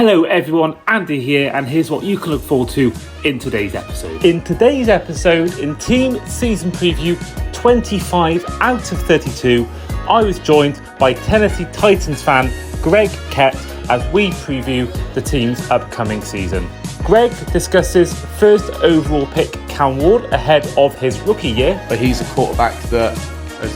Hello everyone, Andy here, and here's what you can look forward to in today's episode. In today's episode, in Team Season Preview 25 out of 32, I was joined by Tennessee Titans fan Greg Kett as we preview the team's upcoming season. Greg discusses first overall pick Cam Ward ahead of his rookie year. But he's a quarterback that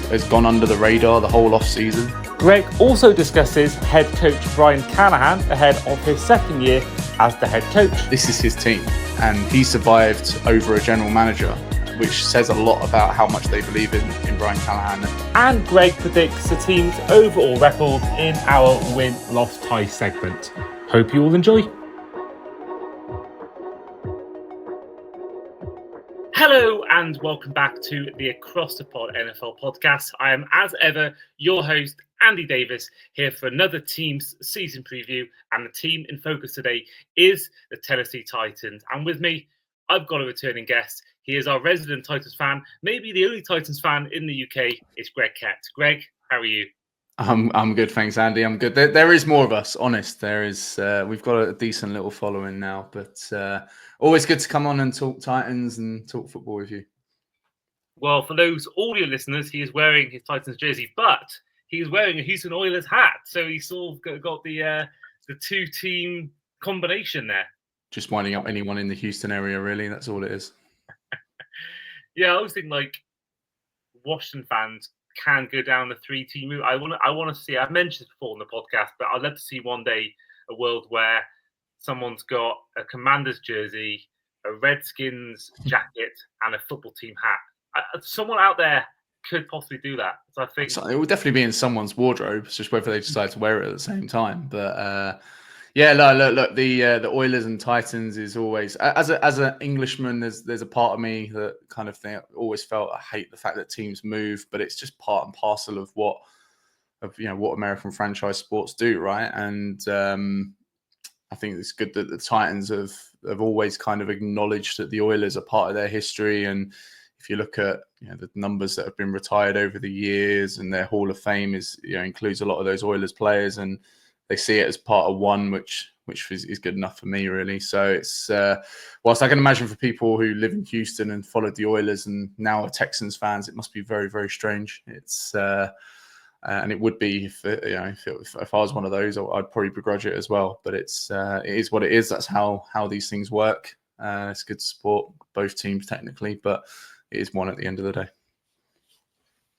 has gone under the radar the whole off-season. Greg also discusses head coach Brian Callahan ahead of his second year as the head coach. This is his team, and he survived over a general manager, which says a lot about how much they believe in Brian Callahan. And Greg predicts the team's overall record in our win-loss-tie segment. Hope you all enjoy. Hello and welcome back to the Across the Pod NFL podcast. I am, as ever, your host, Andy Davis, here for another team's season preview. And the team in focus today is the Tennessee Titans. And with me, I've got a returning guest. He is our resident Titans fan, maybe the only Titans fan in the UK. It's Greg Kett. Greg, how are you? I'm good, thanks, Andy. I'm good. There is more of us, honest. There is. We've got a decent little following now, but always good to come on and talk Titans and talk football with you. Well, for those audio listeners, he is wearing his Titans jersey, but he's wearing a Houston Oilers hat. So he's sort of got the two-team combination there. Just winding up anyone in the Houston area, really. That's all it is. Yeah, I always think like Washington fans can go down the three-team route. I want to see. I've mentioned this before on the podcast, but I'd love to see one day a world where someone's got a Commanders jersey, a Redskins jacket, and a football team hat. Someone out there could possibly do that. So I think it will definitely be in someone's wardrobe. It's just whether they decide to wear it at the same time. But yeah, look. The Oilers and Titans is always as an Englishman. There's a part of me that kind of thing. Always felt I hate the fact that teams move, but it's just part and parcel of what American franchise sports do, right? And I think it's good that the Titans have always kind of acknowledged that the Oilers are part of their history. And if you look at the numbers that have been retired over the years, and their Hall of Fame includes a lot of those Oilers players, and they see it as part of one, which is good enough for me, really. So it's whilst I can imagine for people who live in Houston and followed the Oilers and now are Texans fans, it must be very, very strange. It's and it would be if I was one of those, I'd probably begrudge it as well. But it is what it is. That's how these things work. It's good to support both teams technically, but it is one at the end of the day.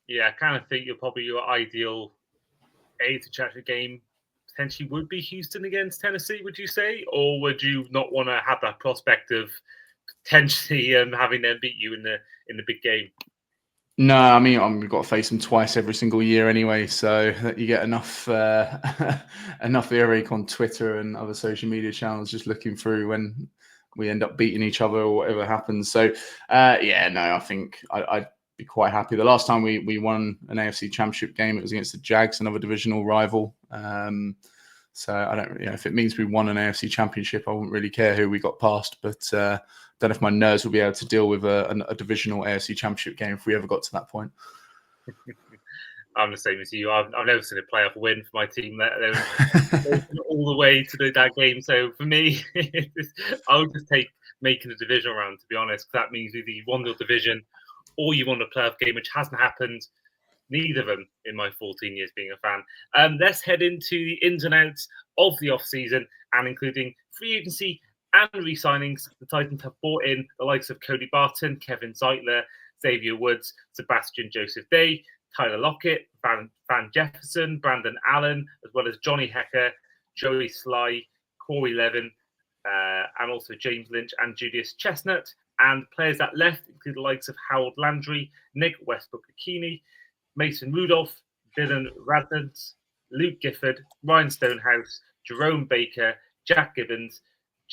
Yeah, I kind of think your ideal to check the game potentially would be Houston against Tennessee, would you say? Or would you not want to have that prospect of potentially having them beat you in the big game? No, I mean, we've got to face them twice every single year anyway, so that you get enough earache on Twitter and other social media channels just looking through when we end up beating each other or whatever happens. So, I think I'd be quite happy. The last time we won an AFC Championship game, it was against the Jags, another divisional rival. So I don't, if it means we won an AFC Championship, I wouldn't really care who we got past. But don't know if my nerves will be able to deal with a divisional AFC Championship game if we ever got to that point. I'm the same as you. I've never seen a playoff win for my team. They're all the way to that game. So for me, I would just take making the divisional round, to be honest. That means either you won the division or you won a playoff game, which hasn't happened. Neither of them in my 14 years being a fan. Let's head into the ins and outs of the off-season, and including free agency and re-signings. The Titans have brought in the likes of Cody Barton, Kevin Zeitler, Xavier Woods, Sebastian Joseph Day, Tyler Lockett, Van Jefferson, Brandon Allen, as well as Johnny Hecker, Joey Sly, Corey Levin, and also James Lynch and Julius Chestnut. And players that left include the likes of Harold Landry, Nick Westbrook-Akini, Mason Rudolph, Dylan Radlands, Luke Gifford, Ryan Stonehouse, Jerome Baker, Jack Gibbons,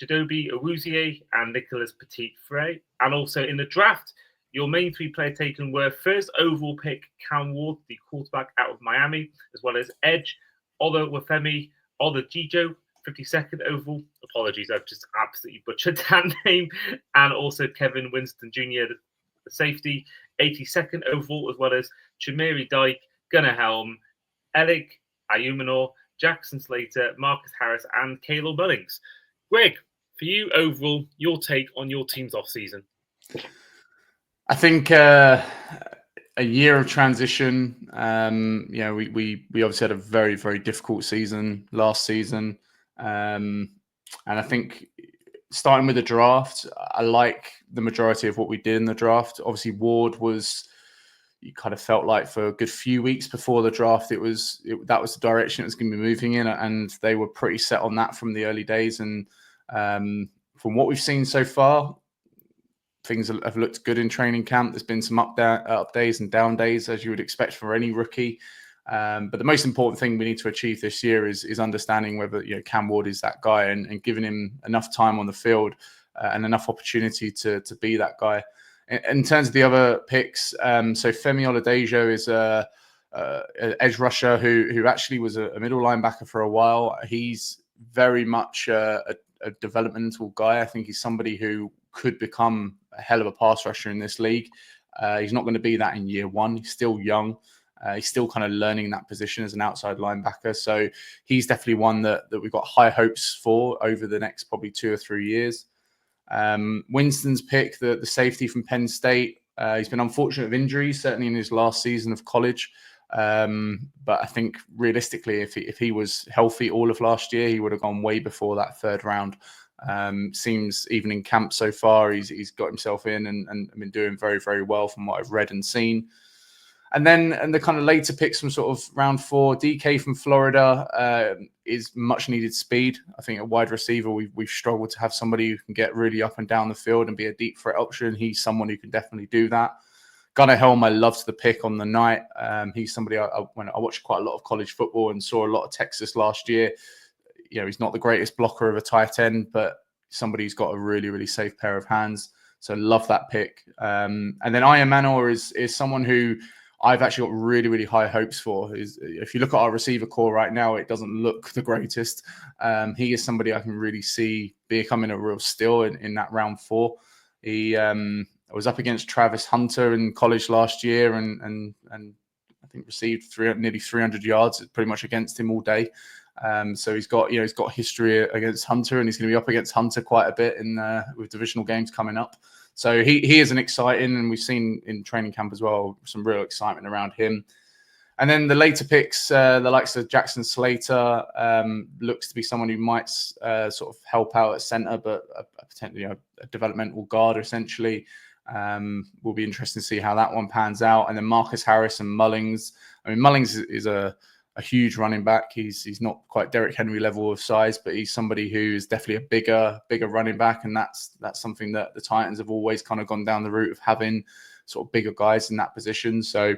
Chidobe Awuzie, and Nicholas Petit-Frey. And also in the draft, your main three players taken were first overall pick Cam Ward, the quarterback out of Miami, as well as edge Ola Wafemi Olajijo, 52nd overall. Apologies, I've just absolutely butchered that name. And also Kevin Winston Jr., the safety, 82nd overall, as well as Chimeri Dyke, Gunnar Helm, Elik Ayumanor, Jackson Slater, Marcus Harris, and Caleb Mullings. Greg, for you overall, your take on your team's off-season? I think a year of transition. We obviously had a very, very difficult season last season. And I think starting with the draft, I like the majority of what we did in the draft. Obviously, Ward was, you kind of felt like for a good few weeks before the draft, that was the direction it was going to be moving in. And they were pretty set on that from the early days. And from what we've seen so far, things have looked good in training camp. There's been some up days and down days, as you would expect for any rookie. But the most important thing we need to achieve this year is understanding whether Cam Ward is that guy and giving him enough time on the field and enough opportunity to be that guy. In terms of the other picks, so Femi Oladejo is an edge rusher who actually was a middle linebacker for a while. He's very much a developmental guy. I think he's somebody who could become a hell of a pass rusher in this league. He's not going to be that in year one. He's still young. He's still kind of learning that position as an outside linebacker. So he's definitely one that we've got high hopes for over the next probably 2 or 3 years. Winston's pick, the safety from Penn State. He's been unfortunate with injuries, certainly in his last season of college. But I think realistically, if he was healthy all of last year, he would have gone way before that 3rd round. Seems even in camp so far, he's got himself in and been doing very, very well from what I've read and seen. And the kind of later picks from sort of round 4, DK from Florida is much needed speed. I think at wide receiver, we've struggled to have somebody who can get really up and down the field and be a deep threat option. He's someone who can definitely do that. Gunnar Helm, I loved the pick on the night. He's somebody when I watched quite a lot of college football and saw a lot of Texas last year. He's not the greatest blocker of a tight end, but somebody who's got a really, really safe pair of hands. So love that pick. And then Ian Manor is someone who I've actually got really, really high hopes for. If you look at our receiver core right now, it doesn't look the greatest. He is somebody I can really see becoming a real steal in that round 4. He was up against Travis Hunter in college last year and I think received nearly 300 yards pretty much against him all day. So he's got history against Hunter, and he's going to be up against Hunter quite a bit with divisional games coming up. So he is an exciting, and we've seen in training camp as well some real excitement around him. And then the later picks, the likes of Jackson Slater, looks to be someone who might sort of help out at center, but potentially a developmental guard essentially. Will be interesting to see how that one pans out. And then Marcus Harris and Mullings. I mean, Mullings is a huge running back. He's not quite Derrick Henry level of size, but he's somebody who is definitely a bigger running back, and that's something that the Titans have always kind of gone down the route of having sort of bigger guys in that position. So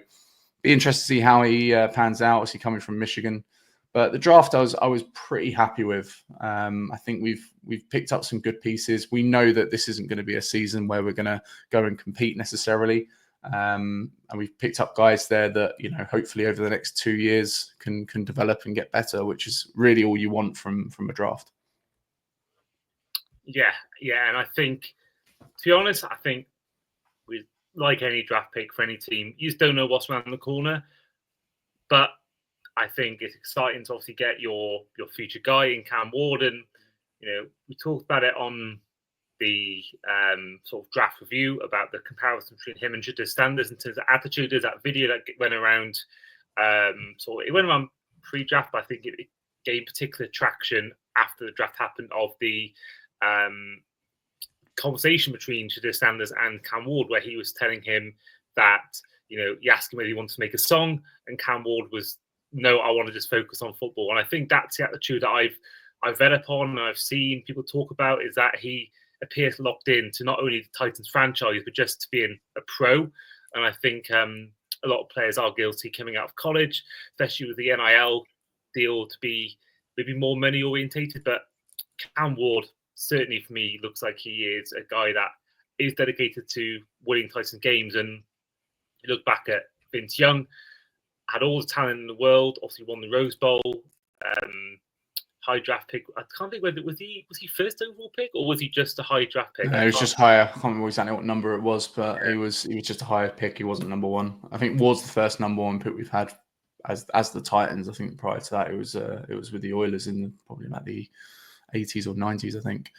be interested to see how he pans out. Is he coming from Michigan? But the draft I was pretty happy with. I think we've picked up some good pieces. We know that this isn't going to be a season where we're going to go and compete necessarily. And we've picked up guys there that, hopefully over the next 2 years can develop and get better, which is really all you want from a draft. Yeah. And I think, to be honest, with like any draft pick for any team, you just don't know what's around the corner. But I think it's exciting to obviously get your future guy in Cam Ward. And, we talked about it on the sort of draft review about the comparison between him and Shedeur Sanders in terms of attitude. There's that video that went around, it went around pre-draft, but I think it gained particular traction after the draft happened of the conversation between Shedeur Sanders and Cam Ward, where he was telling him that, he asked him whether he wanted to make a song, and Cam Ward was, no, I want to just focus on football. And I think that's the attitude that I've read upon and I've seen people talk about, is that he appears locked in to not only the Titans franchise, but just to being a pro. And I think a lot of players are guilty coming out of college, especially with the NIL deal, to be maybe more money orientated. But Cam Ward, certainly for me, looks like he is a guy that is dedicated to winning Titan games. And you look back at Vince Young, had all the talent in the world, obviously won the Rose Bowl, high draft pick. I can't think whether was he first overall pick or was he just a high draft pick? No, he was just higher. I can't remember exactly what number it was, but he was just a higher pick. He wasn't number one. I think Ward's the first number one pick we've had as the Titans. I think prior to that, it was with the Oilers in probably about the 80s or 90s, I think.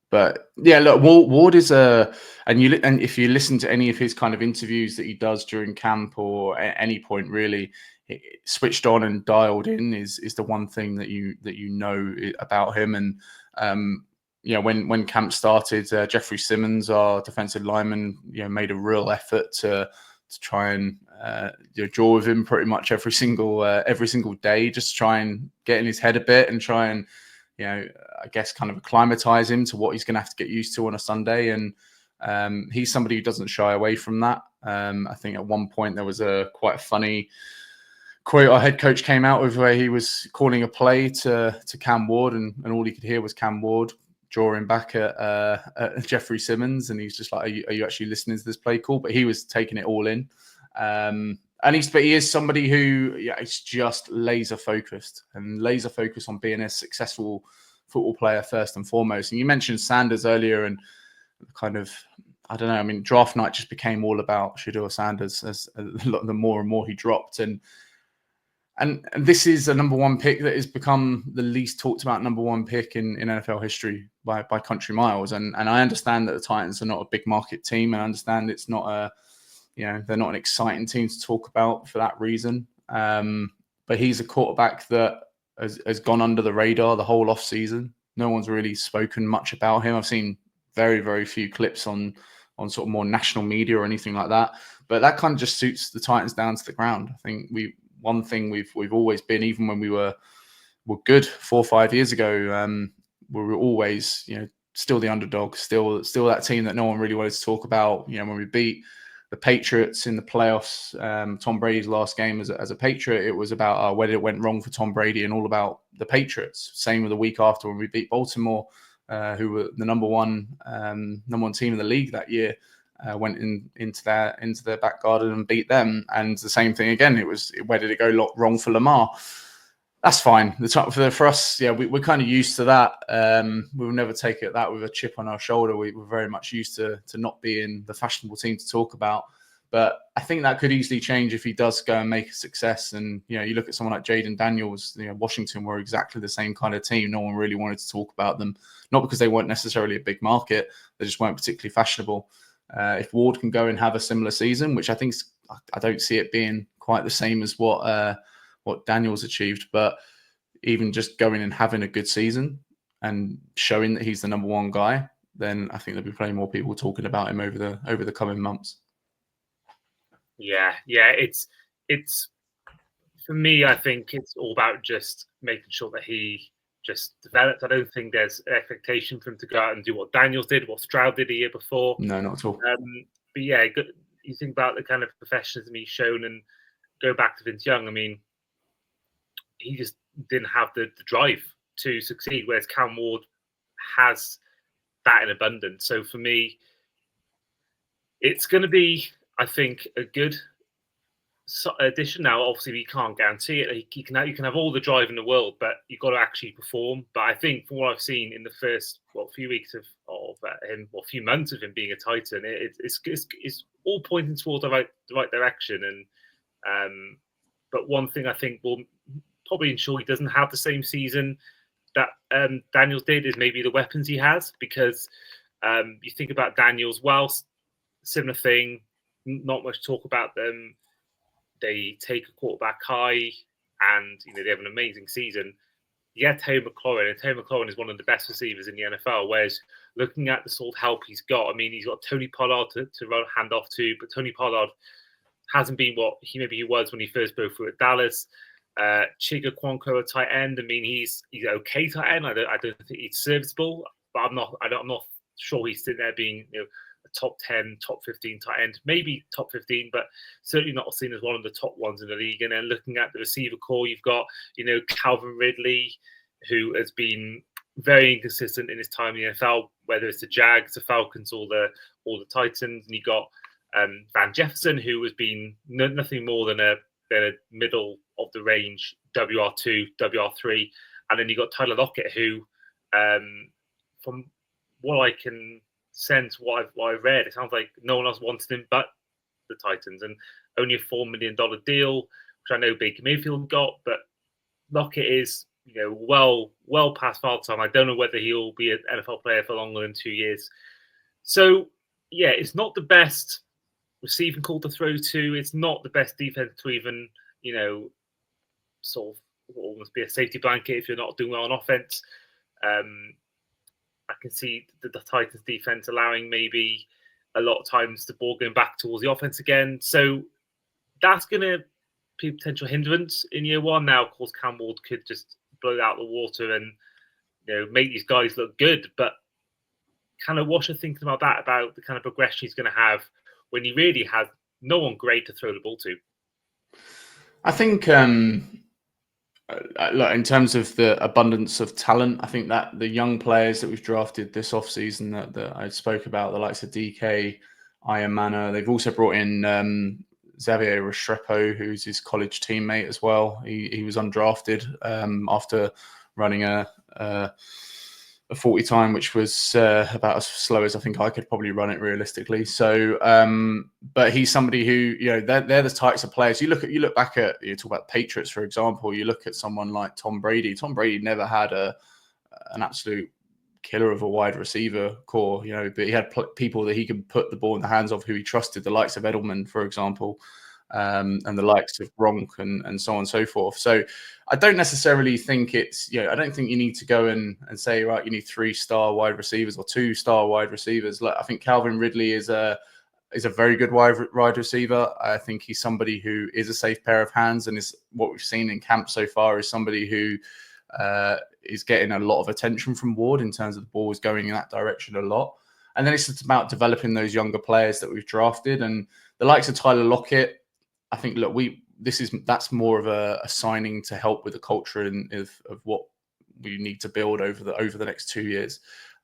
But yeah, look, Ward is and if you listen to any of his kind of interviews that he does during camp or at any point really, switched on and dialed in is the one thing that you know about him. And when camp started, Jeffrey Simmons, our defensive lineman, made a real effort to try and draw with him pretty much every single day, just to try and get in his head a bit and try and I guess kind of acclimatize him to what he's going to have to get used to on a Sunday. And he's somebody who doesn't shy away from that. I think at one point there was quite a funny quote our head coach came out with where he was calling a play to Cam Ward, and all he could hear was Cam Ward drawing back at Jeffrey Simmons, and he's just like, are you actually listening to this play call? But he was taking it all in. But he is somebody who is just laser focused on being a successful football player first and foremost. And you mentioned Sanders earlier, and kind of, I don't know, I mean, draft night just became all about Shedeur Sanders as the more and more he dropped. And this is a number one pick that has become the least talked about number one pick in NFL history by country miles. And I understand that the Titans are not a big market team, and I understand it's not they're not an exciting team to talk about for that reason. But he's a quarterback that has gone under the radar the whole off season. No one's really spoken much about him. I've seen very, very few clips on sort of more national media or anything like that. But that kind of just suits the Titans down to the ground. I think one thing we've always been, even when we were good 4 or 5 years ago, we were always still the underdog, still that team that no one really wanted to talk about. When we beat the Patriots in the playoffs, Tom Brady's last game as a Patriot, it was about whether it went wrong for Tom Brady and all about the Patriots. Same with the week after when we beat Baltimore, who were the number one team in the league that year. Went into their back garden and beat them, and the same thing again. It was, where did it go wrong for Lamar? That's fine. For us, we're kind of used to that. We'll never take that with a chip on our shoulder. We're very much used to not being the fashionable team to talk about. But I think that could easily change if he does go and make a success. And you look at someone like Jaden Daniels. Washington were exactly the same kind of team. No one really wanted to talk about them, not because they weren't necessarily a big market. They just weren't particularly fashionable. If Ward can go and have a similar season, which I don't see it being quite the same as what Daniels achieved, but even just going and having a good season and showing that he's the number one guy, then I think there'll be plenty more people talking about him over the coming months. Yeah, it's for me, I think it's all about just making sure that he just develops. I don't think there's an expectation for him to go out and do what Daniels did, what Stroud did the year before. No, not at all. But yeah, you think about the kind of professionalism he's shown, and go back to Vince Young. I mean, he just didn't have the drive to succeed, whereas Cam Ward has that in abundance. So for me, it's going to be, I think, a good addition. Now, obviously, we can't guarantee it. You can have all the drive in the world, but you've got to actually perform. But I think from what I've seen in the first few weeks of him, or few months of him being a Titan, it's all pointing towards the right direction. And but one thing I think will probably ensure he doesn't have the same season that Daniels did is maybe the weapons he has, because you think about Daniels, whilst similar thing, not much talk about them. They take a quarterback high, and they have an amazing season. Yeah, Terry McLaurin is one of the best receivers in the NFL. Whereas looking at the sort of help he's got, I mean, he's got Tony Pollard to run hand off to, but Tony Pollard hasn't been what he was when he first broke through at Dallas. Chiga Kwanko, a tight end. I mean, he's okay tight end. I don't think he's serviceable, but I'm not sure he's sitting there being a top 10, top 15 tight end, maybe top 15, but certainly not seen as one of the top ones in the league. And then looking at the receiver core, you've got Calvin Ridley, who has been very inconsistent in his time in the NFL, whether it's the Jags, the Falcons, or the Titans. And you got Van Jefferson, who has been nothing more than a middle of the range WR2, WR3, and then you got Tyler Lockett, who, from what I can sense, what I've read, it sounds like no one else wanted him but the Titans, and only a $4 million deal, which I know Baker Mayfield got, but Lockett is, well past fall time. I don't know whether he'll be an NFL player for longer than 2 years. So, yeah, it's not the best receiving call to throw to. It's not the best defense to even, sort of almost be a safety blanket if you're not doing well on offense. I can see the Titans defense allowing maybe a lot of times the ball going back towards the offense again. So that's going to be a potential hindrance in year one. Now, of course, Cam Ward could just blow it out the water and make these guys look good. But kind of what you're thinking about that, about the kind of progression he's going to have when he really has no one great to throw the ball to. I think, in terms of the abundance of talent, I think that the young players that we've drafted this offseason that I spoke about, the likes of DK, Iron Manor, they've also brought in Xavier Restrepo, who's his college teammate as well. He was undrafted after running a 40 time, which was about as slow as I think I could probably run it realistically. So, but he's somebody who, they're the types of players. You look back at, you talk about Patriots, for example, you look at someone like Tom Brady. Tom Brady never had an absolute killer of a wide receiver core, but he had people that he could put the ball in the hands of who he trusted, the likes of Edelman, for example, and the likes of Gronk and so on and so forth. So I don't necessarily think it's, I don't think you need to go and say, right, you need 3-star wide receivers or 2-star wide receivers. Like, I think Calvin Ridley is a very good wide receiver. I think he's somebody who is a safe pair of hands, and is what we've seen in camp so far is somebody who is getting a lot of attention from Ward in terms of the ball is going in that direction a lot. And then it's just about developing those younger players that we've drafted, and the likes of Tyler Lockett. I think, look, that's more of a signing to help with the culture and of what we need to build over the next 2 years.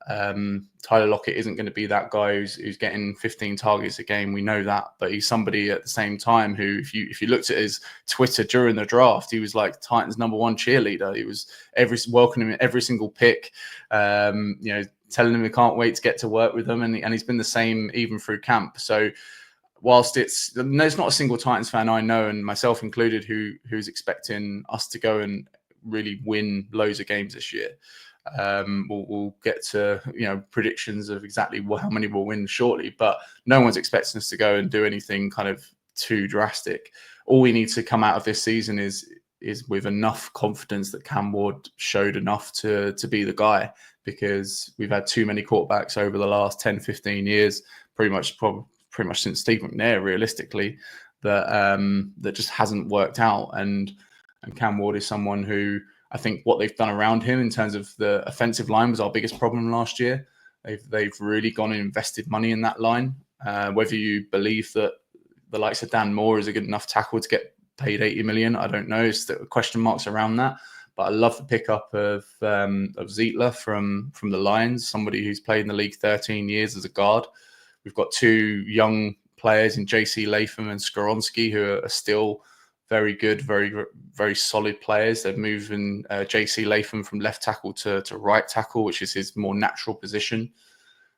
Tyler Lockett isn't going to be that guy who's getting 15 targets a game. We know that, but he's somebody at the same time who, if you looked at his Twitter during the draft, he was like Titans' #1 cheerleader. He was welcoming him every single pick, telling him he can't wait to get to work with them, and he's been the same even through camp. So, whilst there's not a single Titans fan I know, and myself included, who's expecting us to go and really win loads of games this year. We'll get to predictions of exactly how many we'll win shortly, but no one's expecting us to go and do anything kind of too drastic. All we need to come out of this season is with enough confidence that Cam Ward showed enough to be the guy, because we've had too many quarterbacks over the last 10, 15 years, pretty much since Steve McNair, realistically, that just hasn't worked out. And Cam Ward is someone who, I think what they've done around him in terms of the offensive line was our biggest problem last year. They've really gone and invested money in that line. Whether you believe that the likes of Dan Moore is a good enough tackle to get paid $80 million, I don't know. It's the question marks around that. But I love the pickup of Zietler from the Lions, somebody who's played in the league 13 years as a guard. We've got 2 young players in JC Latham and Skoronski who are still very good, very, very solid players. They're moving JC Latham from left tackle to right tackle, which is his more natural position.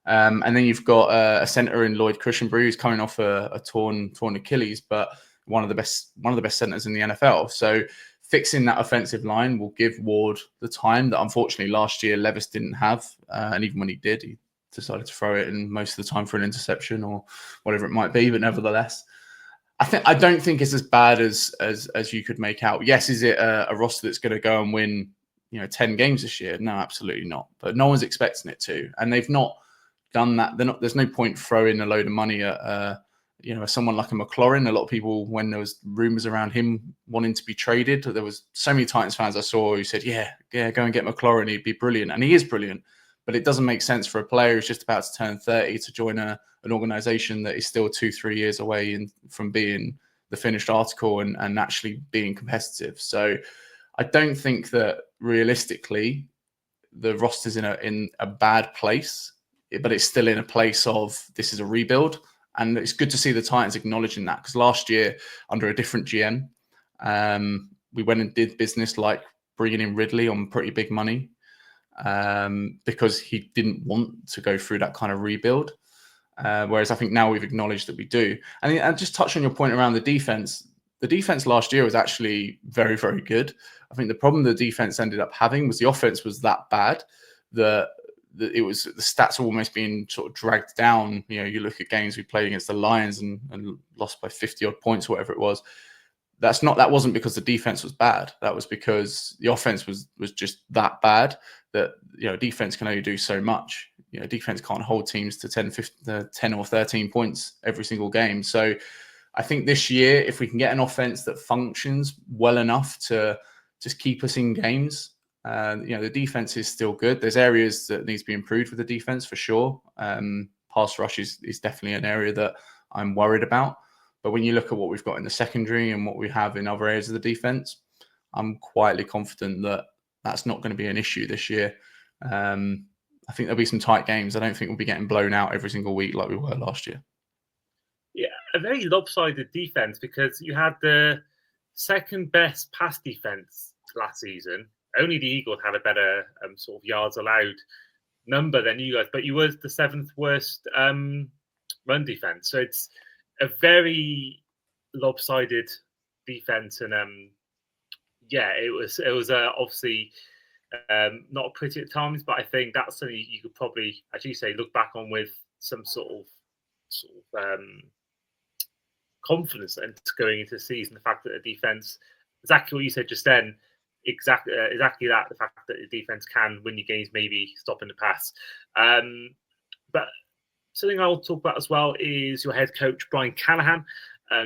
And then you've got a centre in Lloyd Cushenberry who's coming off a torn Achilles, but one of the best centres in the NFL. So fixing that offensive line will give Ward the time that unfortunately last year Levis didn't have, and even when he did, he decided to throw it in most of the time for an interception or whatever it might be. But nevertheless, I don't think it's as bad as you could make out. Yes, is it a roster that's going to go and win 10 games this year? No, absolutely not. But no one's expecting it to, and they've not done that. There's no point throwing a load of money at someone like a McLaurin. A lot of people, when there was rumors around him wanting to be traded, there was so many Titans fans I saw who said, yeah, go and get McLaurin. He'd be brilliant, and he is brilliant. But it doesn't make sense for a player who's just about to turn 30 to join an organization that is still 2-3 years away from being the finished article and actually being competitive. So I don't think that realistically the roster's in a bad place, but it's still in a place of this is a rebuild. And it's good to see the Titans acknowledging that, because last year under a different GM, we went and did business like bringing in Ridley on pretty big money. Because he didn't want to go through that kind of rebuild. Whereas I think now we've acknowledged that we do. And just touch on your point around the defense. The defense last year was actually very, very good. I think the problem the defense ended up having was the offense was that bad that it was the stats were almost being sort of dragged down. You know, you look at games we played against the Lions and lost by 50 odd points, or whatever it was. That wasn't because the defense was bad. That was because the offense was just that bad that, you know, defense can only do so much. You know, defense can't hold teams to 10 or 13 points every single game. So I think this year, if we can get an offense that functions well enough to just keep us in games, you know, the defense is still good. There's areas that needs to be improved with the defense for sure. Pass rush is definitely an area that I'm worried about. But when you look at what we've got in the secondary and what we have in other areas of the defense, I'm quietly confident that that's not going to be an issue this year. I think there'll be some tight games. I don't think we'll be getting blown out every single week like we were last year. Yeah, a very lopsided defense because you had the second best pass defense last season. Only the Eagles had a better sort of yards allowed number than you guys, but you were the seventh worst run defense. So it's a very lopsided defense, and yeah, it was obviously not pretty at times, but I think that's something you could probably, as you say, look back on with some sort of confidence and going into the season. The fact that the defense, exactly what you said just then, exactly that, the fact that the defense can win your games, maybe stopping the pass. But something I'll talk about as well is your head coach, Brian Callahan,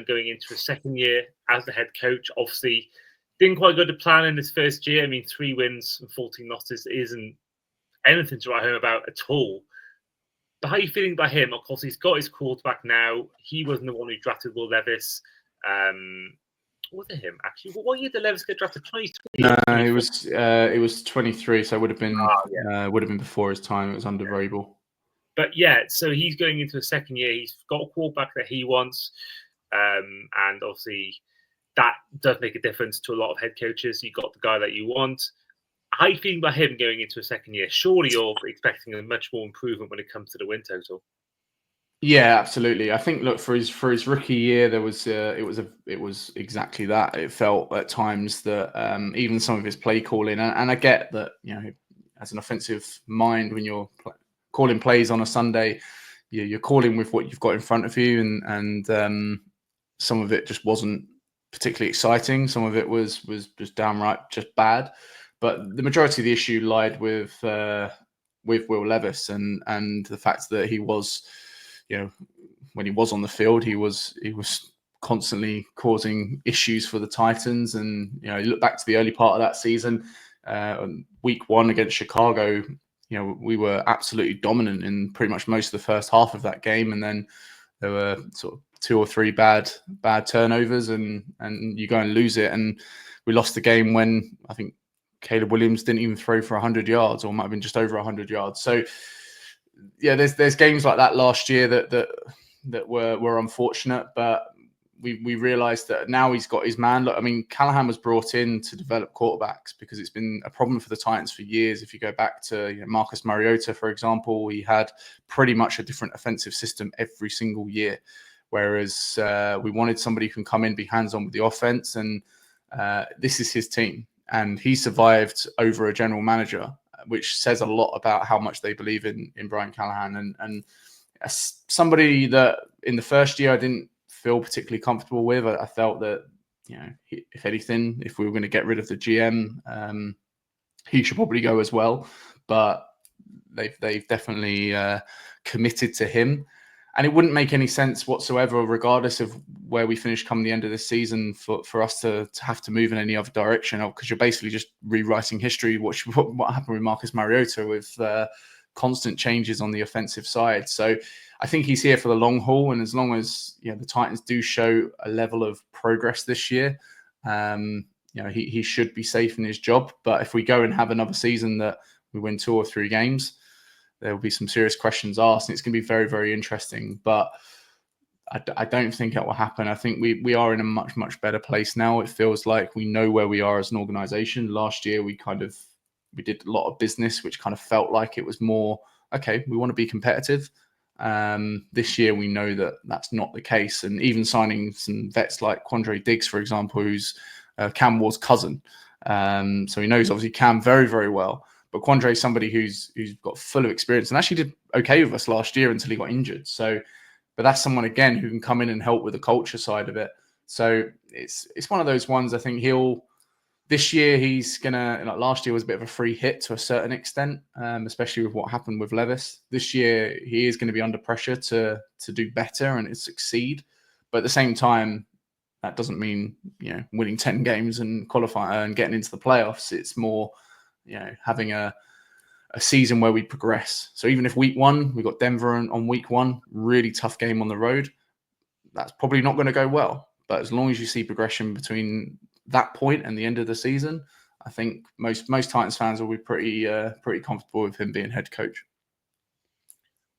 going into his second year as the head coach. Obviously, didn't quite go to plan in his first year. I mean, 3 wins and 14 losses isn't anything to write home about at all. But how are you feeling about him? Of course, he's got his quarterback now. He wasn't the one who drafted Will Levis. Was it him, actually? What year did Levis get drafted? 23? No, it was 23, so it would have been before his time. It was under Vrabel. But yeah, so he's going into a second year. He's got a quarterback that he wants. And obviously, that does make a difference to a lot of head coaches. You got the guy that you want. How are you feeling about him going into a second year? Surely you're expecting a much more improvement when it comes to the win total. Yeah, absolutely. I think, look, for his rookie year, there was it was exactly that. It felt at times that even some of his play calling, and I get that, you know, as an offensive mind, when you're calling plays on a Sunday, you're calling with what you've got in front of you, and some of it just wasn't particularly exciting. Some of it was just downright just bad. But the majority of the issue lied with Will Levis and the fact that he was, you know, when he was on the field, he was constantly causing issues for the Titans. And, you know, you look back to the early part of that season, week 1 against Chicago, you know, we were absolutely dominant in pretty much most of the first half of that game. And then there were sort of 2 or 3 bad turnovers and you go and lose it. And we lost the game when I think Caleb Williams didn't even throw for 100 yards, or might have been just over 100 yards. So, yeah, there's games like that last year that were unfortunate, but we realised that now he's got his man. Look, I mean, Callahan was brought in to develop quarterbacks because it's been a problem for the Titans for years. If you go back to, you know, Marcus Mariota, for example, he had pretty much a different offensive system every single year, whereas we wanted somebody who can come in, be hands-on with the offense, and this is his team. And he survived over a general manager, which says a lot about how much they believe in Brian Callahan. And as somebody that in the first year I didn't feel particularly comfortable with, I felt that, you know, if anything, if we were going to get rid of the GM, he should probably go as well. But they've definitely committed to him. And it wouldn't make any sense whatsoever, regardless of where we finish come the end of this season, for us to have to move in any other direction, because you're basically just rewriting history. What happened with Marcus Mariota, with constant changes on the offensive side. So I think he's here for the long haul. And as long as, you know, the Titans do show a level of progress this year, you know, he should be safe in his job. But if we go and have another season that we win 2 or 3 games, there will be some serious questions asked, and it's going to be very, very interesting. But I don't think that will happen. I think we are in a much, much better place now. It feels like we know where we are as an organization. Last year, we did a lot of business, which kind of felt like it was more, okay, we want to be competitive. This year, we know that that's not the case. And even signing some vets like Quandre Diggs, for example, who's Cam Ward's cousin. So he knows obviously Cam very, very well. But Quandre is somebody who's got full of experience and actually did okay with us last year until he got injured. So, but that's someone again who can come in and help with the culture side of it. So it's one of those ones. I think this year he's gonna. Like last year was a bit of a free hit to a certain extent, especially with what happened with Levis. This year he is going to be under pressure to do better and succeed. But at the same time, that doesn't mean winning 10 games and qualifying and getting into the playoffs. It's more having a season where we progress. So even if week 1 we got Denver on week 1, really tough game on the road, that's probably not going to go well. But as long as you see progression between that point and the end of the season, I think most Titans fans will be pretty comfortable with him being head coach.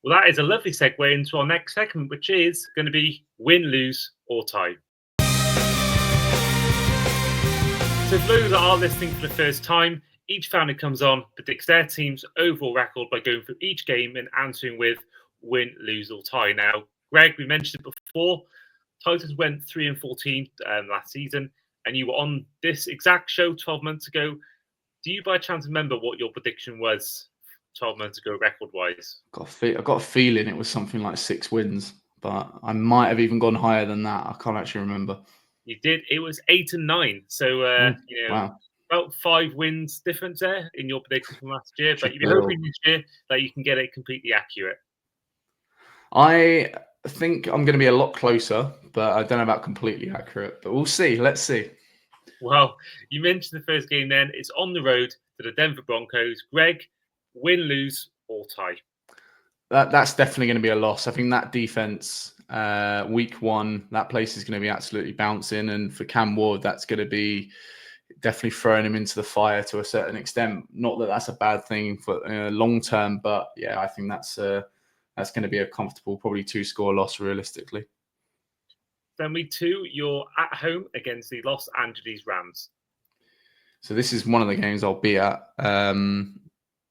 Well, that is a lovely segue into our next segment, which is going to be win, lose, or tie. So for those that are listening for the first time, each fan who comes on predicts their team's overall record by going through each game and answering with win, lose, or tie. Now, Greg, we mentioned it before, Titans went 3-14 last season, and you were on this exact show 12 months ago. Do you by chance remember what your prediction was 12 months ago, record-wise? I got a feeling it was something like 6 wins, but I might have even gone higher than that. I can't actually remember. You did. It was 8-9. So, wow. About 5 wins difference there in your prediction from last year. But you're hoping this year that you can get it completely accurate. I think I'm going to be a lot closer, but I don't know about completely accurate. But we'll see. Let's see. Well, you mentioned the first game then. It's on the road to the Denver Broncos. Greg, win, lose, or tie? That's definitely going to be a loss. I think that defense, week 1, that place is going to be absolutely bouncing. And for Cam Ward, that's going to be definitely throwing him into the fire to a certain extent. Not that that's a bad thing for long term, but yeah, I think that's going to be a comfortable, probably 2-score loss realistically. Then week 2, you're at home against the Los Angeles Rams. So this is one of the games I'll be at.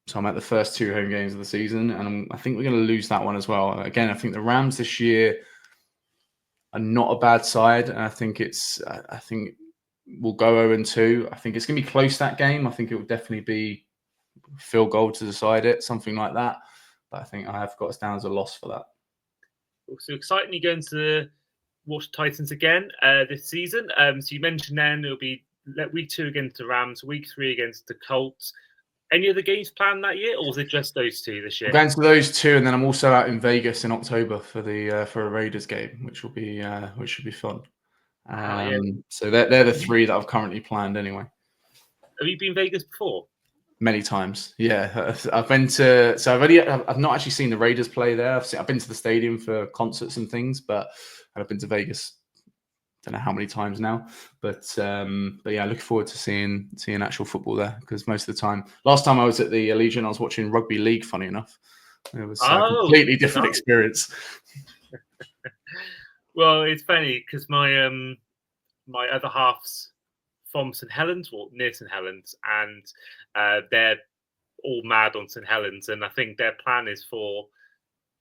So I'm at the first 2 home games of the season, and I think we're going to lose that one as well. Again, I think the Rams this year are not a bad side, and I think we'll go 0-2. I think it's going to be close, that game. I think it will definitely be field goal to decide it, something like that. But I think I have got us down as a loss for that. So exciting, you're going to watch Titans again this season. So you mentioned then it'll be week 2 against the Rams, week 3 against the Colts. Any other games planned that year, or is it just those 2 this year? I'm going to those 2, and then I'm also out in Vegas in October for a Raiders game, which should be fun. So they're the 3 that I've currently planned anyway. Have you been Vegas before? Many times, yeah. I've been to. So I've not actually seen the Raiders play there. I've been to the stadium for concerts and things, but I've been to Vegas. Don't know how many times now, but yeah, looking forward to seeing actual football there, because most of the time, last time I was at the Allegiant, I was watching rugby league. Funny enough, it was a completely different experience. Well, it's funny because my other half's from St Helens, or near St Helens, and they're all mad on St Helens, and I think their plan is for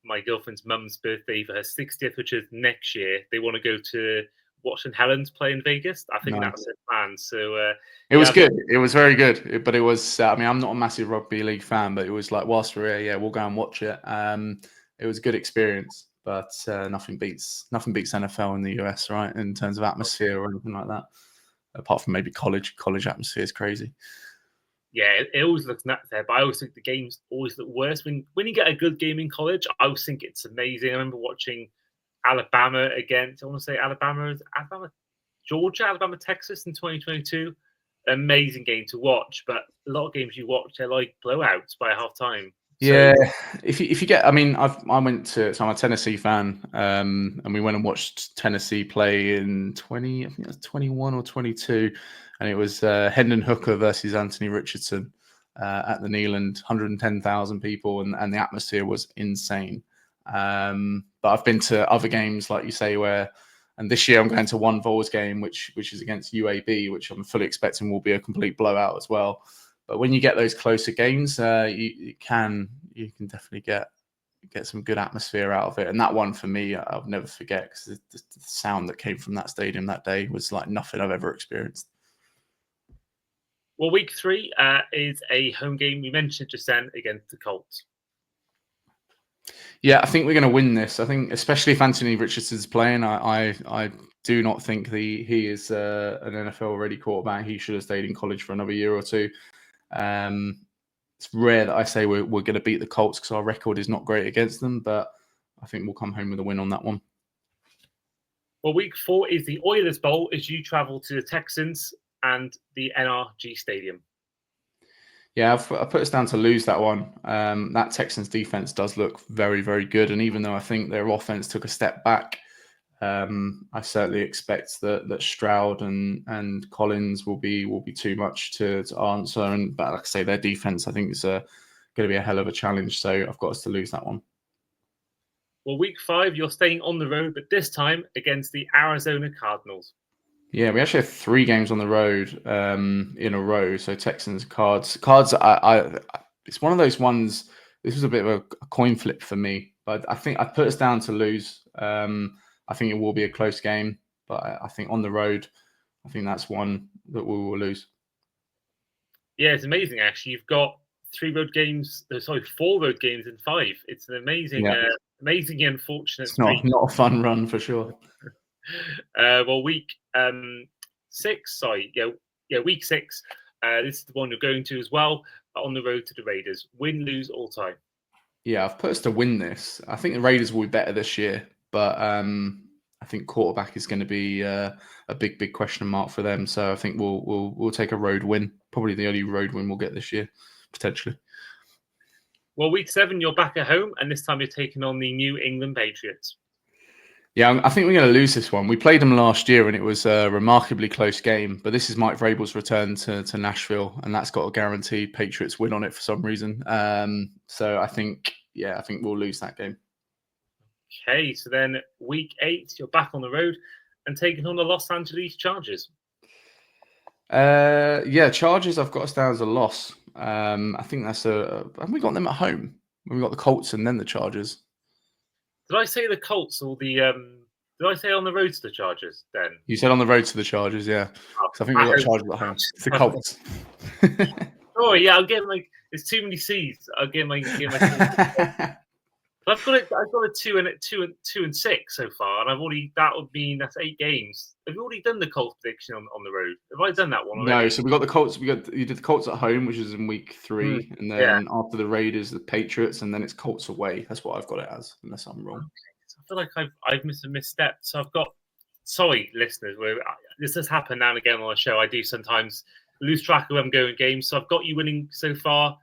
my girlfriend's mum's birthday for her 60th, which is next year. They want to go to watch St Helens play in Vegas. I think that's their plan. So it was good. It was very good. But it was. I mean, I'm not a massive rugby league fan, but it was like whilst we're here, yeah, we'll go and watch it. It was a good experience, but nothing beats NFL in the US, right? In terms of atmosphere or anything like that. Apart from maybe college atmosphere is crazy. Yeah, it always looks nuts there, but I always think the games always look worse when you get a good game in college. I always think it's amazing. I remember watching Alabama against, I want to say Alabama, Georgia, Alabama, Texas in 2022. Amazing game to watch, but a lot of games you watch, they're like blowouts by half time. Yeah, if you get, I mean, I'm a Tennessee fan, and we went and watched Tennessee play in 21 or 22, and it was Hendon Hooker versus Anthony Richardson at the Neyland, 110,000 people, and the atmosphere was insane. But I've been to other games, like you say, and this year I'm going to one Vols game, which is against UAB, which I'm fully expecting will be a complete blowout as well. But when you get those closer games, you can definitely get get some good atmosphere out of it. And that one for me, I'll never forget, because the sound that came from that stadium that day was like nothing I've ever experienced. Well, week 3 is a home game. We mentioned just then against the Colts. Yeah, I think we're going to win this. I think, especially if Anthony Richardson's playing, I do not think he is an NFL-ready quarterback. He should have stayed in college for another year or two. It's rare that I say we're going to beat the Colts because our record is not great against them, but I think we'll come home with a win on that one. Well, week 4 is the Oilers Bowl as you travel to the Texans and the NRG Stadium. Yeah, I put us down to lose that one. That Texans defense does look very, very good. And even though I think their offense took a step back, I certainly expect that Stroud and Collins will be too much to answer. But like I say, their defense I think is going to be a hell of a challenge. So I've got us to lose that one. Well, week 5, you're staying on the road, but this time against the Arizona Cardinals. Yeah, we actually have 3 games on the road in a row. So Texans, Cards. It's one of those ones. This was a bit of a coin flip for me, but I think I put us down to lose. I think it will be a close game, but I think on the road, I think that's one that we will lose. Yeah, it's amazing. Actually, you've got 4 road games in 5. It's an amazing, amazingly unfortunate. It's not a fun run for sure. Well, week 6, week 6. This is the one you're going to as well, on the road to the Raiders. Win, lose, all time. Yeah, I've put us to win this. I think the Raiders will be better this year, but I think quarterback is going to be a big question mark for them. So I think we'll take a road win. Probably the only road win we'll get this year, potentially. Well, week 7, you're back at home, and this time you're taking on the New England Patriots. Yeah, I think we're going to lose this one. We played them last year, and it was a remarkably close game. But this is Mike Vrabel's return to Nashville, and that's got a guaranteed Patriots win on it for some reason. So I think we'll lose that game. Okay, so then week 8, you're back on the road and taking on the Los Angeles Chargers. Chargers. I've got us down as a loss. I think that's haven't we got them at home? We got the Colts and then the Chargers. Did I say the Colts or the? Did I say on the road to the Chargers? Then you said on the road to the Chargers, yeah. I think we got Chargers at home. It's the Colts. Oh yeah, I'll get it's too many C's. I'll get my. I've got a 2 and 6 so far, and that would mean that's 8 games. Have you already done the Colts prediction on the road? Have I done that one already? No, so we got the Colts. You did the Colts at home, which is in week 3, and then after the Raiders, the Patriots, and then it's Colts away. That's what I've got it as, unless I'm wrong. Okay. So I feel like I've missed a misstep. So I've got. Sorry, listeners. This has happened now and again on the show. I do sometimes lose track of where I'm going games. So I've got you winning so far.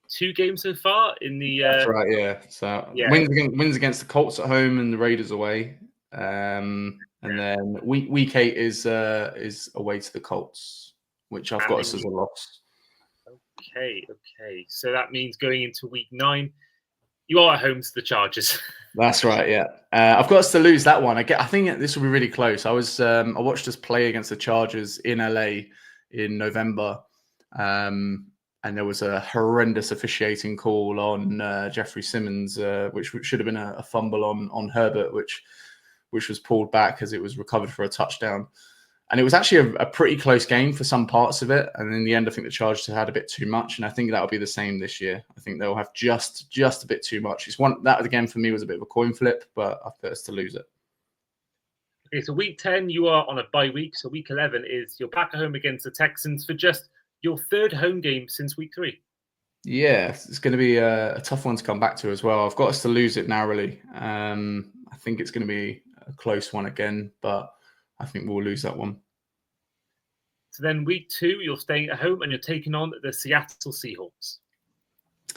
2 games so far in the. That's right, yeah. So wins against the Colts at home and the Raiders away, and then week 8 is away to the Colts, which I've got us as a loss. Okay. So that means going into week 9, you are at home to the Chargers. That's right, yeah. I've got us to lose that one. I think this will be really close. I watched us play against the Chargers in LA in November. And there was a horrendous officiating call on Jeffrey Simmons, which should have been a fumble on Herbert, which was pulled back as it was recovered for a touchdown. And it was actually a pretty close game for some parts of it. And in the end, I think the Chargers had a bit too much. And I think that'll be the same this year. I think they'll have just a bit too much. That again for me was a bit of a coin flip, but I've put us to lose it. Okay, so week 10, you are on a bye week. So week 11 is you're back at home against the Texans for just your 3rd home game since week 3. Yeah, it's going to be a tough one to come back to as well. I've got us to lose it narrowly. I think it's going to be a close one again, but I think we'll lose that one. So then week 2, you're staying at home and you're taking on the Seattle Seahawks.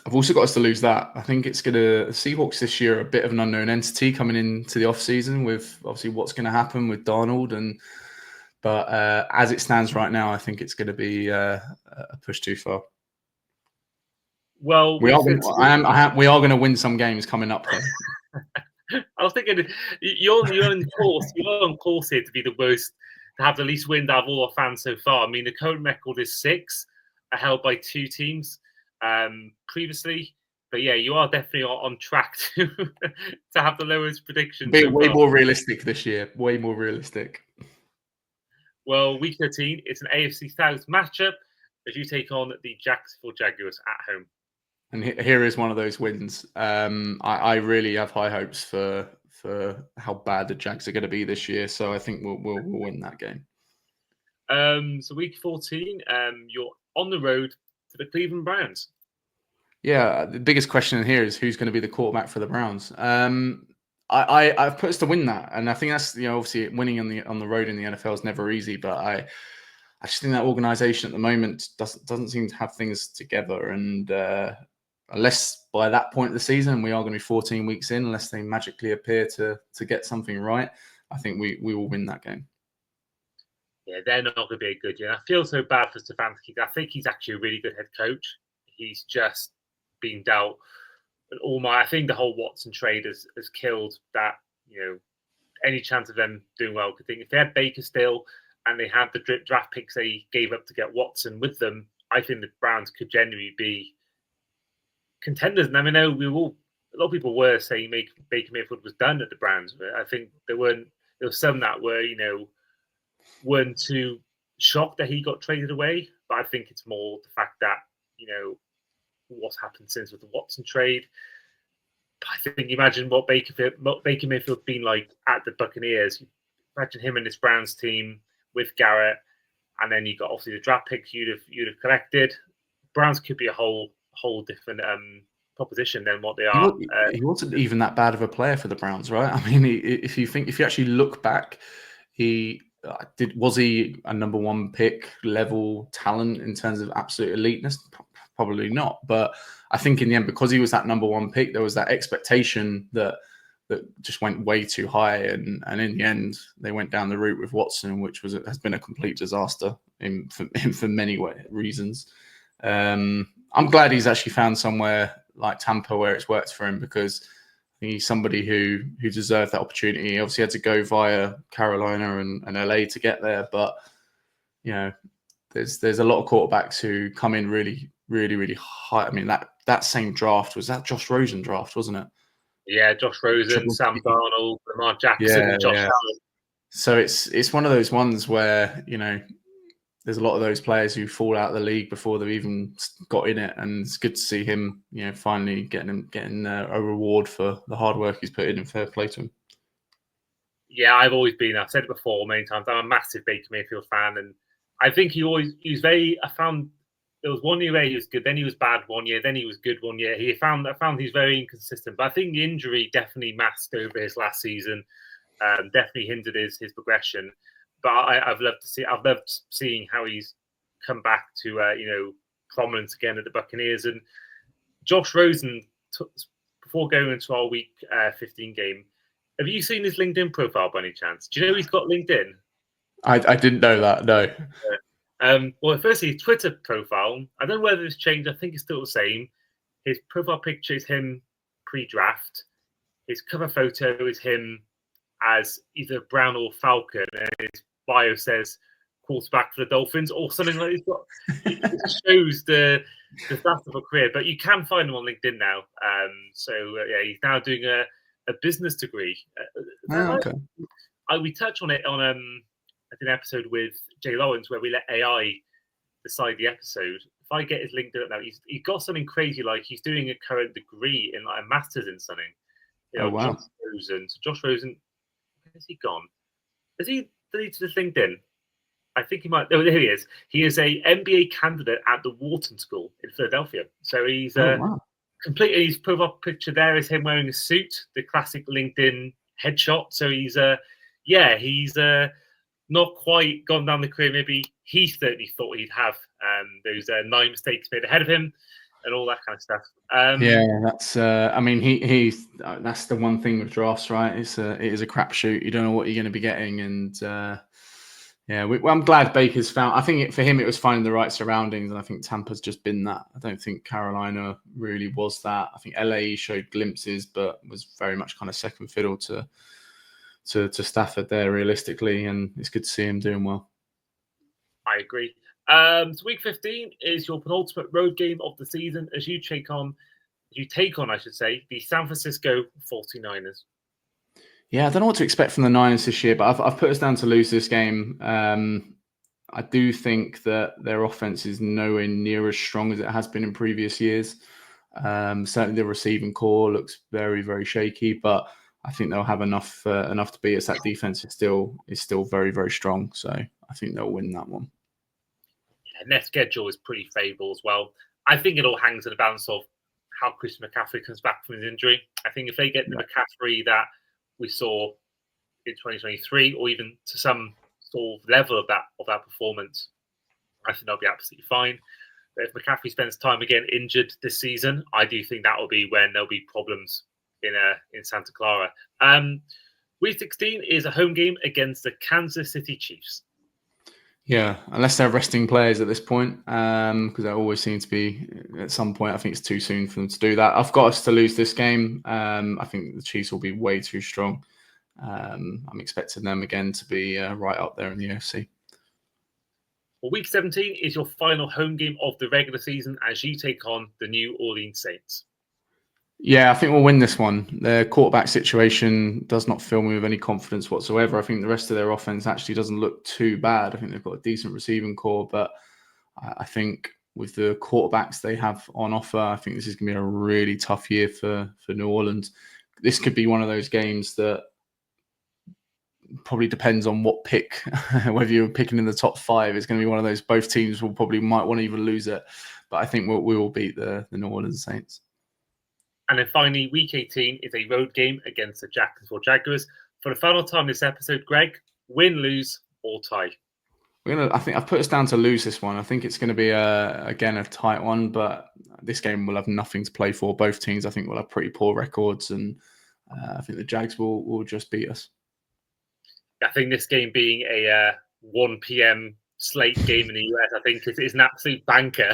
I've also got us to lose that. I think it's the Seahawks this year are a bit of an unknown entity coming into the off-season with obviously what's going to happen with Darnold But as it stands right now, I think it's going to be a push too far. Well, we are going to win some games coming up. I was thinking you're on course. You're on course here to be the worst, to have the least win out of all our fans so far. I mean, the current record is 6, held by 2 teams. Previously, But yeah, you are definitely on track to to have the lowest prediction. Be So way far. more realistic this year. Way more realistic. Well, week 13, it's an AFC South matchup as you take on the Jacksonville Jaguars at home. And here is one of those wins. I really have high hopes for how bad the Jags are going to be this year. So I think we'll win that game. So week 14, you're on the road to the Cleveland Browns. Yeah, the biggest question here is who's going to be the quarterback for the Browns. I've put us to win that, and I think that's obviously winning on the road in the NFL is never easy. But I just think that organization at the moment doesn't seem to have things together, and unless by that point of the season we are going to be 14 weeks in, unless they magically appear to get something right, I think we will win that game. Yeah, they're not going to be a good year. I feel so bad for Stefanski. I think he's actually a really good head coach. He's just been dealt I think the whole Watson trade has killed that, any chance of them doing well. I think if they had Baker still and they had the draft picks they gave up to get Watson with them, I think the Browns could genuinely be contenders. And I mean, a lot of people were saying Baker Mayfield was done at the Browns. I think there were some that were, weren't too shocked that he got traded away. But I think it's more the fact that, what's happened since with the Watson trade. I think imagine what Baker Mayfield's been like at the Buccaneers. Imagine him and this Browns team with Garrett, and then you got obviously the draft picks you'd have collected. Browns could be a whole different proposition than what they are. He wasn't even that bad of a player for the Browns, right? I mean, if you actually look back, was he a number one pick level talent in terms of absolute eliteness? Probably not, but I think in the end, because he was that number one pick, there was that expectation that just went way too high, and in the end, they went down the route with Watson, which has been a complete disaster for many reasons. I'm glad he's actually found somewhere like Tampa where it's worked for him, because he's somebody who deserved that opportunity. He obviously had to go via Carolina and LA to get there, but there's a lot of quarterbacks who come in really, really, really high. I mean, that same draft was that Josh Rosen draft, wasn't it? Yeah, Josh Rosen, Sam Darnold, Lamar Jackson, and Josh Allen. So it's one of those ones where there's a lot of those players who fall out of the league before they've even got in it, and it's good to see him finally getting a reward for the hard work he's put in, and fair play to him. Yeah, I've said it before many times, I'm a massive Baker Mayfield fan, and I think he was very. There was 1 year where he was good, then he was bad 1 year, then he was good 1 year. I found he's very inconsistent, but I think the injury definitely masked over his last season, definitely hindered his progression. But I've loved seeing how he's come back to prominence again at the Buccaneers. And Josh Rosen, before going into our week 15 game, have you seen his LinkedIn profile by any chance? Do you know he's got LinkedIn? I didn't know that, no. Well, firstly, his Twitter profile, I don't know whether it's changed. I think it's still the same. His profile picture is him pre-draft. His cover photo is him as either Brown or Falcon, and his bio says quarterback for the Dolphins or something like that. It shows the stats of a career, but you can find him on LinkedIn now. He's now doing a business degree. Okay. We touch on it on an episode with Jay Lawrence where we let AI decide the episode. If I get his LinkedIn up now, he's got something crazy, like he's doing a current degree in like a master's in something. Wow. Josh Rosen, where's he gone? Has he deleted his LinkedIn? I think he might. Oh, here he is. He is a MBA candidate at the Wharton School in Philadelphia. So he's completely. His profile picture there is him wearing a suit, the classic LinkedIn headshot. So he's not quite gone down the career maybe he certainly thought he'd have. Those 9 mistakes made ahead of him and all that kind of stuff. That's. I mean, he's that's the one thing with drafts, right? It is a crapshoot. You don't know what you're going to be getting, and I'm glad Baker's found. I think for him it was finding the right surroundings, and I think Tampa's just been that. I don't think Carolina really was that. I think LA showed glimpses, but was very much kind of second fiddle to Stafford there realistically, and it's good to see him doing well. I agree. So week 15 is your penultimate road game of the season as you take on you take on, I should say, the San Francisco 49ers. Yeah, I don't know what to expect from the Niners this year, but I've put us down to lose this game. I do think that their offense is nowhere near as strong as it has been in previous years. Certainly, the receiving core looks very, very shaky, but I think they'll have enough to beat us. That defense is still very, very strong, so I think they'll win that one. Yeah, and their schedule is pretty favourable as well. I think it all hangs in the balance of how Christian McCaffrey comes back from his injury. I think if they get the McCaffrey that we saw in 2023, or even to some sort of level of that performance, I think they'll be absolutely fine. But if McCaffrey spends time again injured this season, I do think that will be when there'll be problems in Santa Clara. Week 16 is a home game against the Kansas City Chiefs. Yeah, unless they're resting players at this point, because they always seem to be at some point. I think it's too soon for them to do that. I've got us to lose this game. I think the Chiefs will be way too strong. I'm expecting them again to be right up there in the AFC. Well, Week 17 is your final home game of the regular season as you take on the New Orleans Saints. Yeah, I think we'll win this one. Their quarterback situation does not fill me with any confidence whatsoever. I think the rest of their offense actually doesn't look too bad. I think they've got a decent receiving core, but I think with the quarterbacks they have on offer, I think this is going to be a really tough year for New Orleans. This could be one of those games that probably depends on what pick, whether you're picking in the top 5. It's going to be one of those, both teams will probably might want to even lose it, but I think we will beat the New Orleans Saints. And then finally, Week 18 is a road game against the Jacksonville Jaguars. For the final time this episode, Greg, win, lose, or tie? I think I've put us down to lose this one. I think it's going to be again a tight one, but this game will have nothing to play for. Both teams, I think, will have pretty poor records, and I think the Jags will just beat us. I think this game being a 1 p.m. slate game in the US, I think is an absolute banker.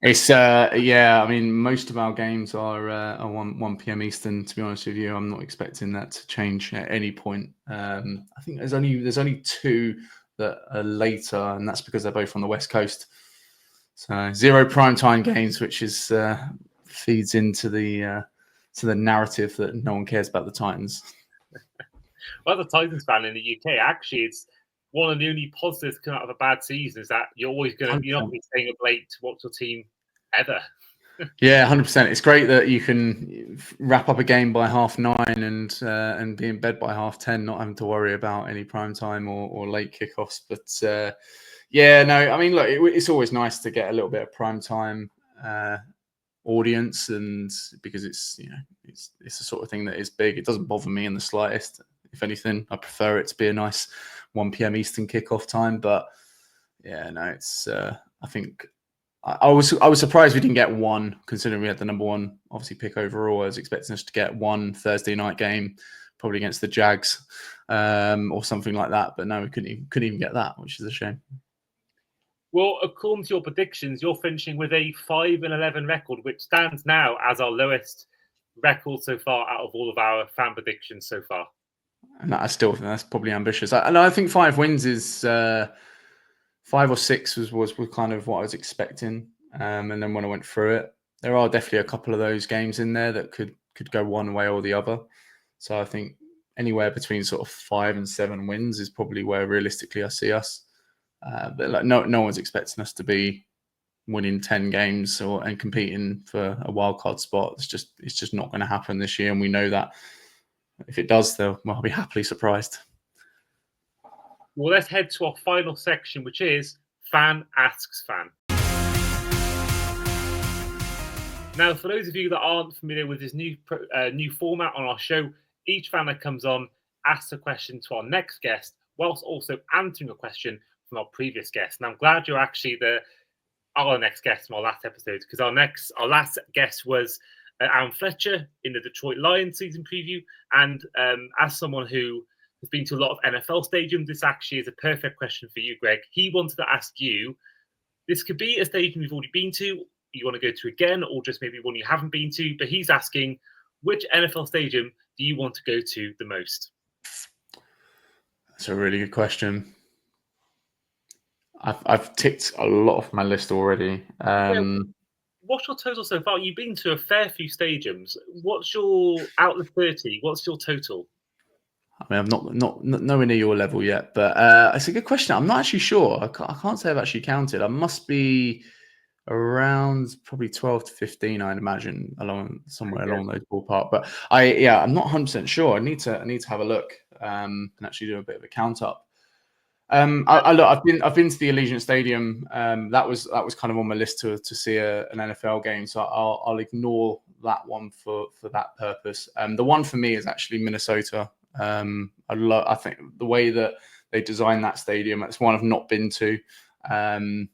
It's yeah. I mean, most of our games are 1 p.m. Eastern. To be honest with you, I'm not expecting that to change at any point. I think there's only 2 that are later, and that's because they're both on the West Coast. So 0 primetime games, which is feeds into the narrative that no one cares about the Titans. Well, as a Titans fan in the UK, actually, it's one of the only positives coming out of a bad season is that you're not going to be staying up late to watch your team ever. Yeah, 100%. It's great that you can wrap up a game by 9:30 and be in bed by 10:30, not having to worry about any prime time or late kickoffs. But yeah, no, I mean, look, it's always nice to get a little bit of prime time audience, and because it's the sort of thing that is big. It doesn't bother me in the slightest. If anything, I prefer it to be a nice 1 p.m. Eastern kickoff time. But yeah, no, it's I think I was surprised we didn't get one, considering we had the number 1 obviously pick overall. I was expecting us to get one Thursday night game, probably against the Jags or something like that. But no, we couldn't even get that, which is a shame. Well, according to your predictions, you're finishing with a 5-11 record, which stands now as our lowest record so far out of all of our fan predictions so far. And I still think that's probably ambitious. I think 5 wins is 5 or 6 was kind of what I was expecting. And then when I went through it, there are definitely a couple of those games in there that could go one way or the other. So I think anywhere between sort of 5 and 7 wins is probably where realistically I see us. But like no one's expecting us to be winning 10 games and competing for a wild card spot. It's just not going to happen this year, and we know that. If it does, though, I'll be happily surprised. Well, let's head to our final section, which is Fan Asks Fan. Now, for those of you that aren't familiar with this new format on our show, each fan that comes on asks a question to our next guest, whilst also answering a question from our previous guest. And I'm glad you're actually our next guest from our last episode, because our last guest was Aaron Fletcher in the Detroit Lions season preview. And as someone who has been to a lot of NFL stadiums, this actually is a perfect question for you, Greg. He wanted to ask you, this could be a stadium you've already been to, you want to go to again, or just maybe one you haven't been to. But he's asking, which NFL stadium do you want to go to the most? That's a really good question. I've ticked a lot off my list already. what's your total so far? You've been to a fair few stadiums. What's your out of 30? What's your total? I mean, I'm not nowhere near your level yet, but it's a good question. I'm not actually sure. I can't say I've actually counted. I must be around probably 12 to 15, I'd imagine, somewhere along those ballpark. But I'm not 100% sure. I need to have a look and actually do a bit of a count up. I've been to the Allegiant Stadium. That was kind of on my list to see an NFL game. So I'll ignore that one for that purpose. The one for me is actually Minnesota. I think the way that they designed that stadium, it's one I've not been to.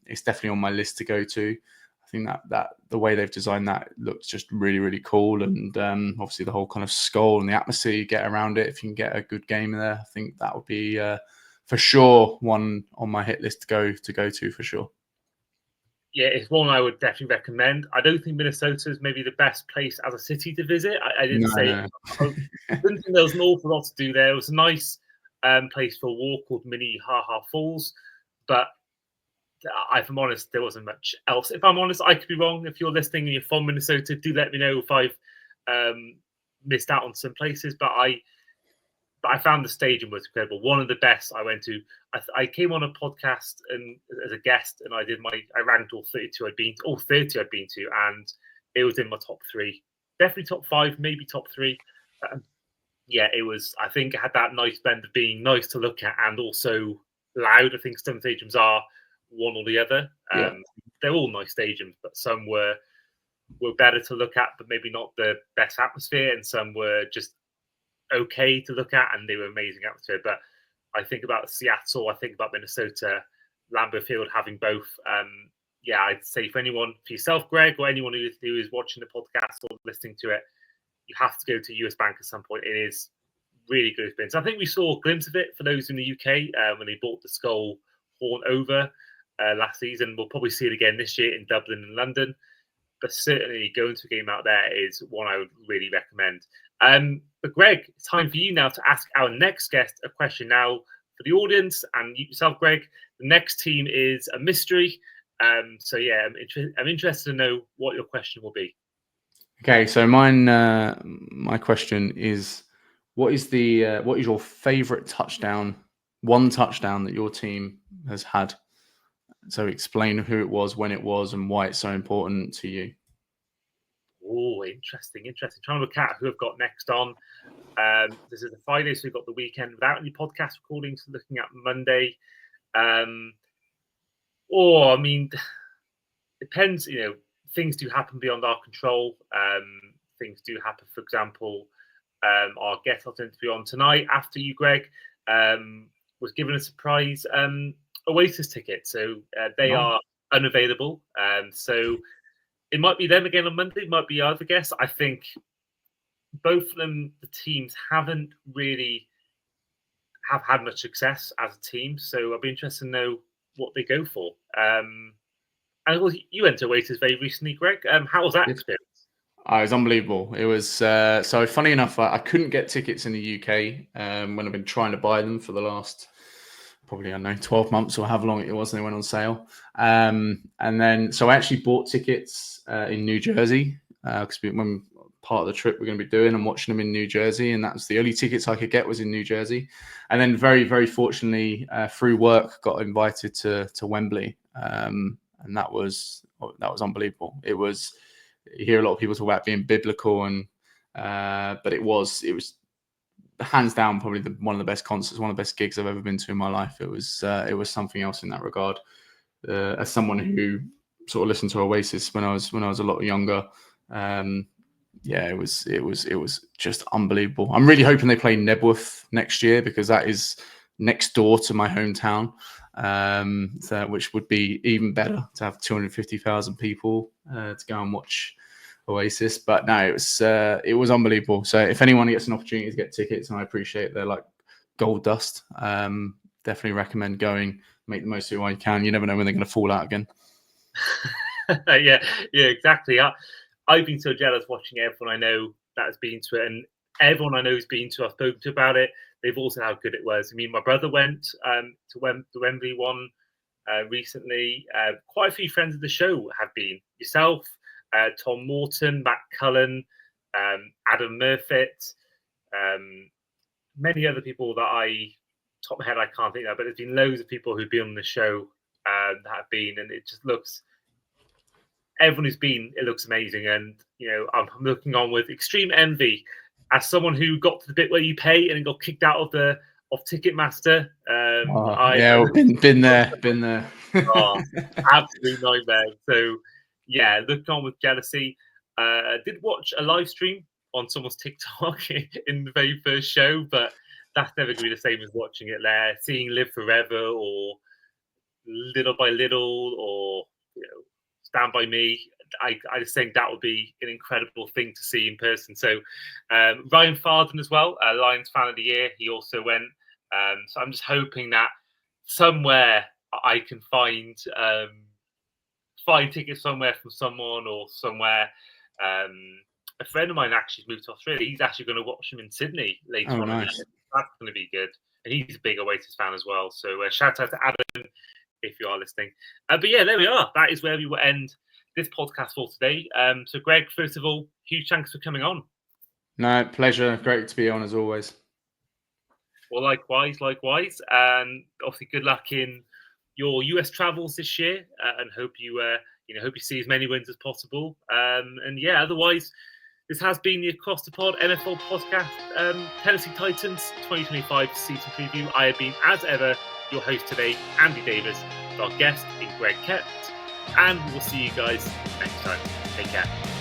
It's definitely on my list to go to. I think that the way they've designed that looks just really, really cool. And obviously the whole kind of skull and the atmosphere you get around it, if you can get a good game in there, I think that would be for sure one on my hit list to go to for sure. Yeah, it's one I would definitely recommend. I don't think Minnesota is maybe the best place as a city to visit. I didn't say No. I didn't think there was an awful lot to do there. It was a nice place for a walk called Mini Ha Falls, but if I'm honest, there wasn't much else. If I'm honest, I could be wrong. If you're listening and you're from Minnesota, do let me know if I've missed out on some places. But I found the stadium was incredible. One of the best I went to. I came on a podcast and as a guest, and I ranked all 32 all 30 I'd been to, and it was in my top 3, definitely top 5, maybe top 3. It was. I think it had that nice blend of being nice to look at and also loud. I think some stadiums are one or the other. They're all nice stadiums, but some were better to look at, but maybe not the best atmosphere, and some were just okay to look at, and they were amazing atmosphere. But I think about Seattle, I think about Minnesota, Lambeau Field having both. I'd say for yourself, Greg, or anyone who is watching the podcast or listening to it, you have to go to US Bank at some point. It is really good experience. I think we saw a glimpse of it for those in the UK when they bought the Skull Horn over last season. We'll probably see it again this year in Dublin and London. But certainly going to a game out there is one I would really recommend. But Greg, it's time for you now to ask our next guest a question. Now, for the audience and yourself, Greg, the next team is a mystery. I'm interested to know what your question will be. Okay, so my question is, what is your favorite touchdown? One touchdown that your team has had. So explain who it was, when it was, and why it's so important to you. Oh, interesting. Trying to look at who I've got next on. This is a Friday, so we've got the weekend without any podcast recordings. So looking at Monday. Depends. Things do happen beyond our control. Things do happen. For example, our guest I'll interview on tonight after you, Greg, was given a surprise Oasis ticket. So they are unavailable. So it might be them again on Monday. It might be other guests. I think both of them, the teams haven't really have had much success as a team. So I'll be interested to know what they go for. And of course, you went to Oasis very recently, Greg. How was that experience? It was unbelievable. It was so funny enough. I couldn't get tickets in the UK when I've been trying to buy them for the last probably 12 months or however long it was, and they went on sale. And then so I actually bought tickets in New Jersey because when part of the trip we're going to be doing, I'm watching them in New Jersey, and that's the only tickets I could get was in New Jersey. And then very, very fortunately through work got invited to Wembley, and that was unbelievable. It was, you hear a lot of people talk about being biblical, and but it was hands down probably one of the best concerts, one of the best gigs I've ever been to in my life. It was something else in that regard. As someone who sort of listened to Oasis when I was a lot younger, it was just unbelievable. I'm really hoping they play Nebworth next year because that is next door to my hometown, which would be even better to have 250,000 people to go and watch Oasis. But no, it was unbelievable. So if anyone gets an opportunity to get tickets, and I appreciate they're like gold dust, definitely recommend going. Make the most of it while you can. You never know when they're going to fall out again. yeah, exactly. I've been so jealous watching everyone I know that has been to it, and everyone I know who's been to, I've spoken to about it. They've all said how good it was. I mean, my brother went to the Wembley one recently. Quite a few friends of the show have been. Yourself, Tom Morton, Matt Cullen, Adam Murfitt, many other people that top of my head, I can't think of, but there's been loads of people who've been on the show that have been, and it just looks, everyone who's been, it looks amazing. And, I'm looking on with extreme envy as someone who got to the bit where you pay and got kicked out of Ticketmaster. Been there. Absolute nightmare. So, yeah, looked on with jealousy. Did watch a live stream on someone's TikTok in the very first show, but that's never going to be the same as watching it there. Seeing Live Forever or Little by Little or Stand By Me, I just think that would be an incredible thing to see in person. So Ryan Farden as well, Lions Fan of the Year, he also went. So I'm just hoping that somewhere I can find tickets somewhere from someone or somewhere. A friend of mine actually moved to Australia. He's actually going to watch him in Sydney later on. Nice. That's going to be good. And he's a big Oasis fan as well. So shout out to Adam if you are listening. But yeah, there we are. That is where we will end this podcast for today. So Greg, first of all, huge thanks for coming on. No, pleasure. Great to be on as always. Well, likewise. And obviously good luck in your US travels this year, and hope you see as many wins as possible. And yeah, otherwise, this has been the Across the Pod NFL podcast, Tennessee Titans 2025 season preview. I have been, as ever, your host today, Andy Davis, with our guest in Greg Kett, and we'll see you guys next time. Take care.